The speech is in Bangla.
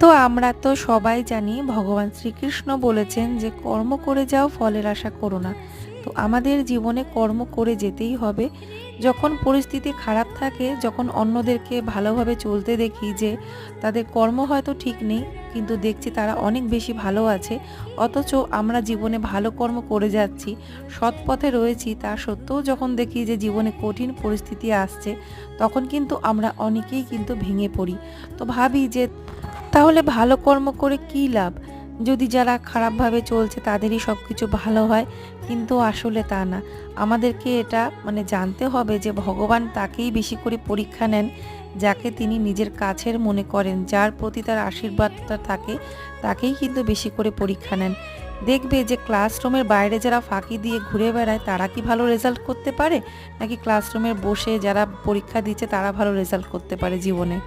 তো আমরা তো সবাই জানি ভগবান শ্রীকৃষ্ণ বলেছেন যে কর্ম করে যাও, ফলের আশা করো না। তো আমাদের জীবনে কর্ম করে যেতেই হবে। যখন পরিস্থিতি খারাপ থাকে, যখন অন্যদেরকে ভালোভাবে চলতে দেখি যে তাদের কর্ম হয়তো ঠিক নেই, কিন্তু দেখছি তারা অনেক বেশি ভালো আছে, অথচ আমরা জীবনে ভালো কর্ম করে যাচ্ছি, সৎ পথে রয়েছি, তা সত্ত্বেও যখন দেখি যে জীবনে কঠিন পরিস্থিতি আসছে, তখন কিন্তু আমরা অনেকেই কিন্তু ভেঙে পড়ি। তো ভাবি যে তাহলে ভালো কর্ম করে কী লাভ? যদি যারা খারাপভাবে চলছে তাদেরই সব কিছু ভালো হয়, কিন্তু আসলে তা না। আমাদেরকে এটা জানতে হবে যে ভগবান তাকেই বেশি করে পরীক্ষা নেন, যাকে তিনি নিজের কাছের মনে করেন, যার প্রতি তার আশীর্বাদটা থাকে, তাকেই কিন্তু বেশি করে পরীক্ষা নেন। দেখবে যে ক্লাসরুমের বাইরে যারা ফাঁকি দিয়ে ঘুরে বেড়ায় তারা কি ভালো রেজাল্ট করতে পারে? নাকি ক্লাসরুমে বসে যারা পরীক্ষা দিচ্ছে তারা ভালো রেজাল্ট করতে পারে জীবনে?